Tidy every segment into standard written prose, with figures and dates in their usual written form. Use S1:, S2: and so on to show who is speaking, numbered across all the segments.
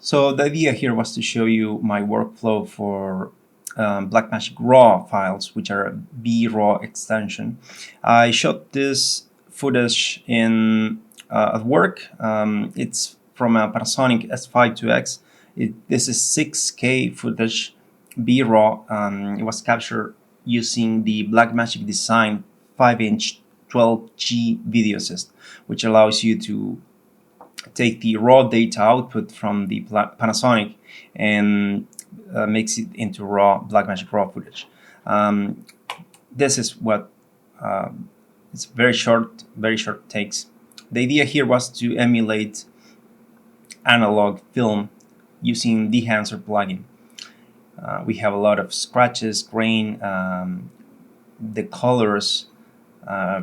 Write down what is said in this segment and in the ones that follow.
S1: So the idea here was to show you my workflow for Blackmagic RAW files, which are a BRAW extension. I shot this footage in at work. It's from a Panasonic s5IIx. This is 6K footage BRAW. It was captured using the Blackmagic Design 5-inch 12G video assist, which allows you to take the raw data output from the Panasonic and makes it into raw Blackmagic RAW footage. This is what it's very short takes. The idea here was to emulate analog film using the Enhancer plugin. We have a lot of scratches, grain, the colors,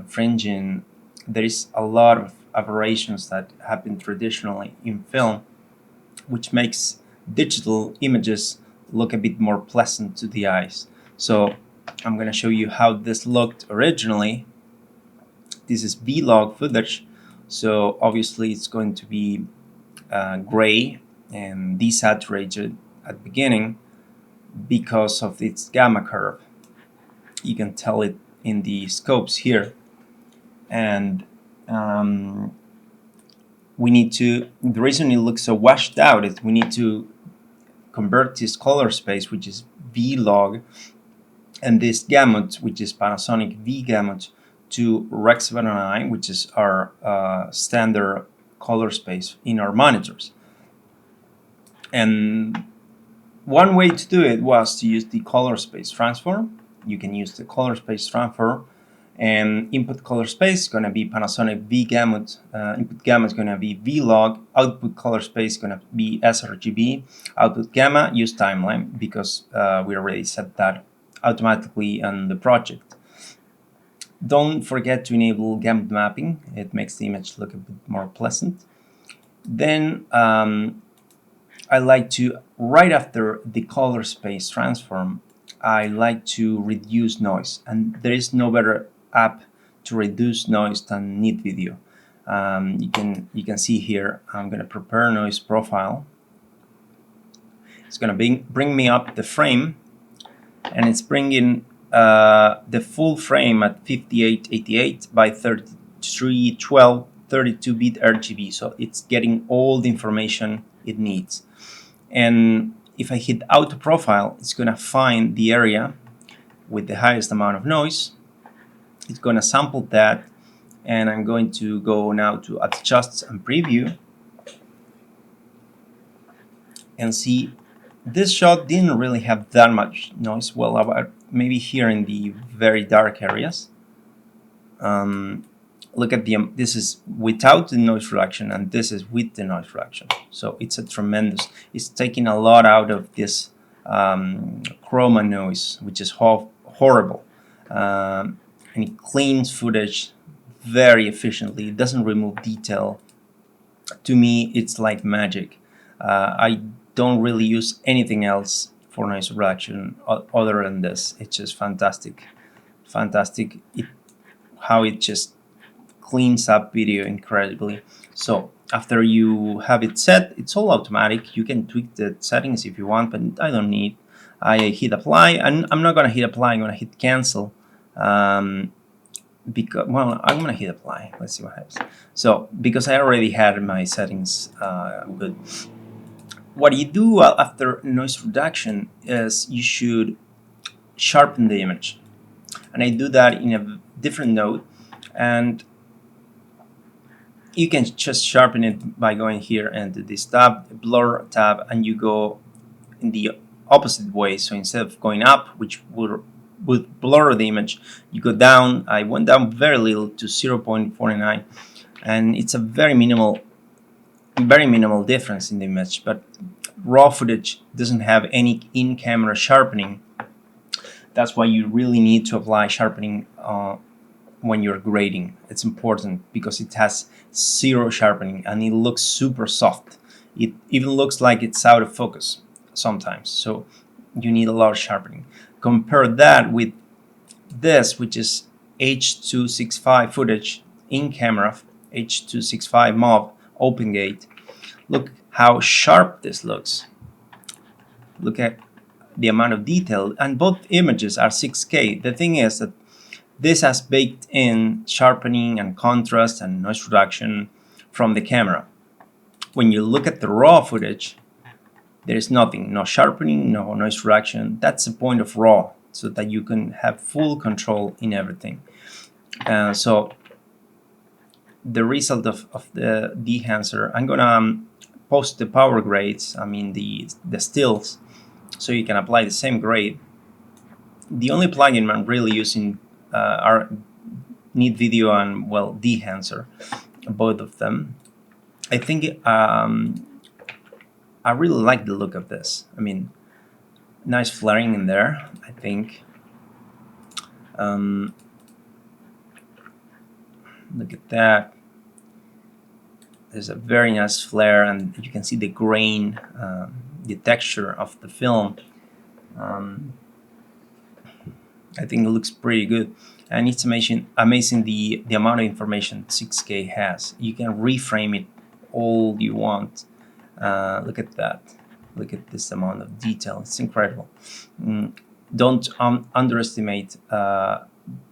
S1: fringing. There is a lot of aberrations that happen traditionally in film, which makes digital images look a bit more pleasant to the eyes. So I'm going to show you how this looked originally. This is V-Log footage, so obviously it's going to be gray and desaturated at the beginning because of its gamma curve. You can tell it in the scopes here. And we need to, the reason it looks so washed out is we need to convert this color space, which is V-Log, and this gamut, which is Panasonic V gamut, to Rec. 709, which is our standard color space in our monitors. And one way to do it was to use the color space transform. You can use the color space transform, and input color space is going to be Panasonic V gamut. Input gamma is going to be V-Log. Output color space is going to be sRGB. Output gamma, use timeline, because we already set that automatically on the project. Don't forget to enable gamut mapping. It makes the image look a bit more pleasant. Then I like to, right after the color space transform, I like to reduce noise, and there is no better app to reduce noise than Neat Video. You can see here, I'm going to prepare a noise profile. It's going to bring me up the frame, and it's bringing the full frame at 5888 by 3312 32-bit RGB, so it's getting all the information it needs. And if I hit auto profile, it's going to find the area with the highest amount of noise. It's going to sample that, and I'm going to go now to adjust and preview and see this shot didn't really have that much noise. Well, about maybe here in the very dark areas. Look at this is without the noise reduction, and this is with the noise reduction. So it's a tremendous, it's taking a lot out of this chroma noise, which is horrible. And it cleans footage very efficiently. It doesn't remove detail. To me, it's like magic. I don't really use anything else for noise reduction other than this. It's just fantastic. Fantastic how it just cleans up video incredibly. So after you have it set, it's all automatic. You can tweak the settings if you want, but I don't need. I hit apply, and I'm not going to hit apply. I'm going to hit cancel. Because, well, I'm going to hit apply. Let's see what happens. So because I already had my settings good. What you do after noise reduction is you should sharpen the image. And I do that in a different node, and you can just sharpen it by going here and to this tab, blur tab, and you go in the opposite way. So instead of going up, which would blur the image, you go down. I went down very little to 0.49, and it's a very minimal difference in the image. But raw footage doesn't have any in-camera sharpening. That's why you really need to apply sharpening when you're grading. It's important because it has zero sharpening and it looks super soft. It even looks like it's out of focus sometimes. So you need a lot of sharpening. Compare that with this, which is H.265 footage in camera, H.265 MOV open gate. Look how sharp this looks. Look at the amount of detail, and both images are 6K. The thing is that this has baked in sharpening and contrast and noise reduction from the camera. When you look at the raw footage, there is nothing, no sharpening, no noise reduction. That's the point of RAW, so that you can have full control in everything. So the result of the dehancer, I'm gonna post the power grades, I mean the stills, so you can apply the same grade. The only plugin I'm really using are Neat Video and, well, Dehancer, both of them. I think I really like the look of this. I mean, nice flaring in there, I think. Look at that. There's a very nice flare, and you can see the grain, the texture of the film. I think it looks pretty good, and it's amazing the amount of information 6K has. You can reframe it all you want. Look at that. Look at this amount of detail. It's incredible. Don't underestimate the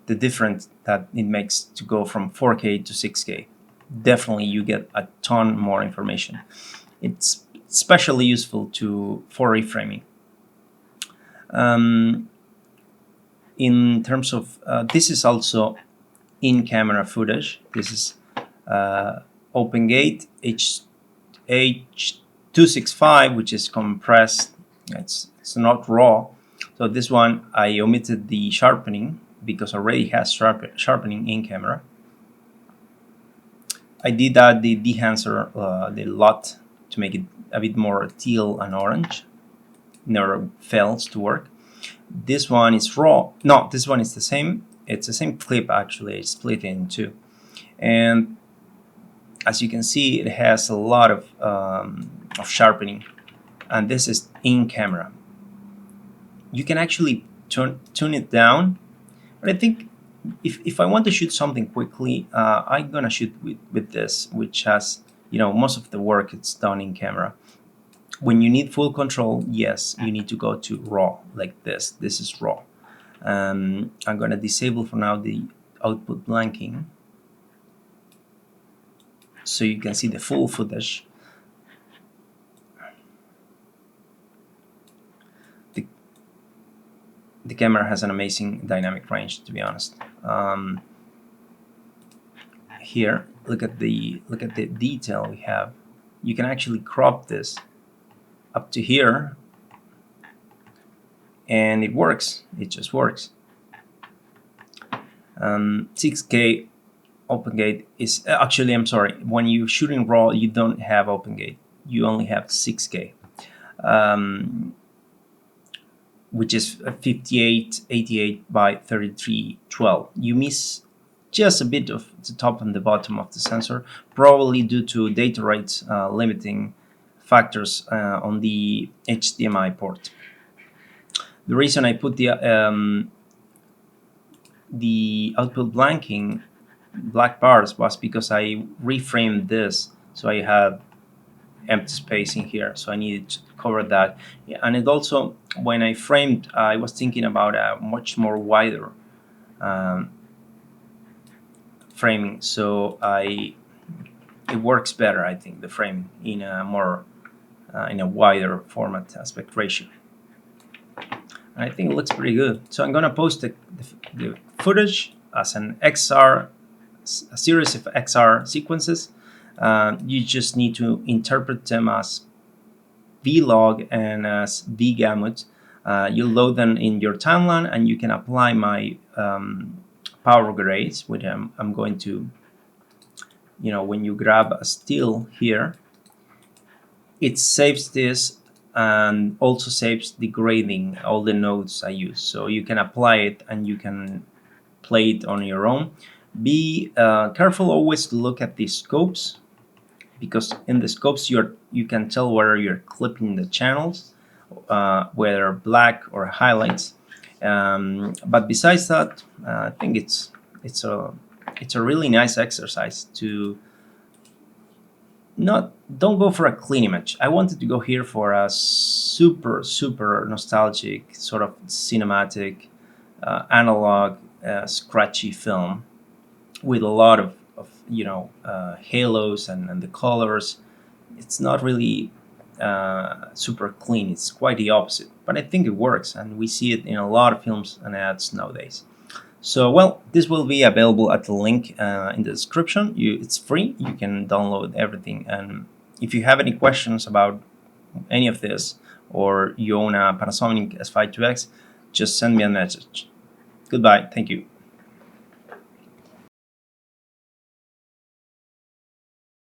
S1: difference that it makes to go from 4K to 6K. Definitely you get a ton more information. It's especially useful for reframing. In terms of this is also in-camera footage. This is OpenGate H265, which is compressed. It's not raw. So this one I omitted the sharpening because already has sharpening in camera. I did add the dehancer, the LUT, to make it a bit more teal and orange. Never fails to work. This one is raw. No, this one is the same. It's the same clip, actually. It's split in two. And as you can see, it has a lot of sharpening. And this is in camera. You can actually tune it down. But I think if I want to shoot something quickly, I'm gonna shoot with this, which has, most of the work it's done in camera. When you need full control, yes, you need to go to RAW, like this. This is RAW. I'm gonna disable for now the output blanking, so you can see the full footage. The camera has an amazing dynamic range, to be honest. Here, look at the detail we have. You can actually crop this up to here, and it works. It just works. 6K OpenGate is actually, I'm sorry, when you shoot in RAW, you don't have OpenGate. You only have 6K. Which is 5888 by 3312. You miss just a bit of the top and the bottom of the sensor, probably due to data rates limiting factors on the HDMI port. The reason I put the output blanking black bars was because I reframed this, so I had empty space in here, so I needed to cover that. And it also, when I framed, I was thinking about a much more wider framing, so it works better, I think, the frame in a more in a wider format aspect ratio. And I think it looks pretty good. So I'm gonna post the footage as an XR, a series of XR sequences. You just need to interpret them as vlog and as vgamut. You load them in your timeline, and you can apply my power grades, which I'm going to, when you grab a still here, it saves this and also saves the grading, all the nodes I use. So you can apply it and you can play it on your own. Be careful always to look at the scopes, because in the scopes you can tell whether you're clipping the channels, whether black or highlights. But besides that, I think it's a really nice exercise to not don't go for a clean image. I wanted to go here for a super nostalgic, sort of cinematic, analog, scratchy film with a lot of halos and the colors. It's not really super clean. It's quite the opposite. But I think it works, and we see it in a lot of films and ads nowadays. So, well, this will be available at the link in the description. It's free. You can download everything. And if you have any questions about any of this, or you own a Panasonic S5IIx, just send me a message. Goodbye. Thank you.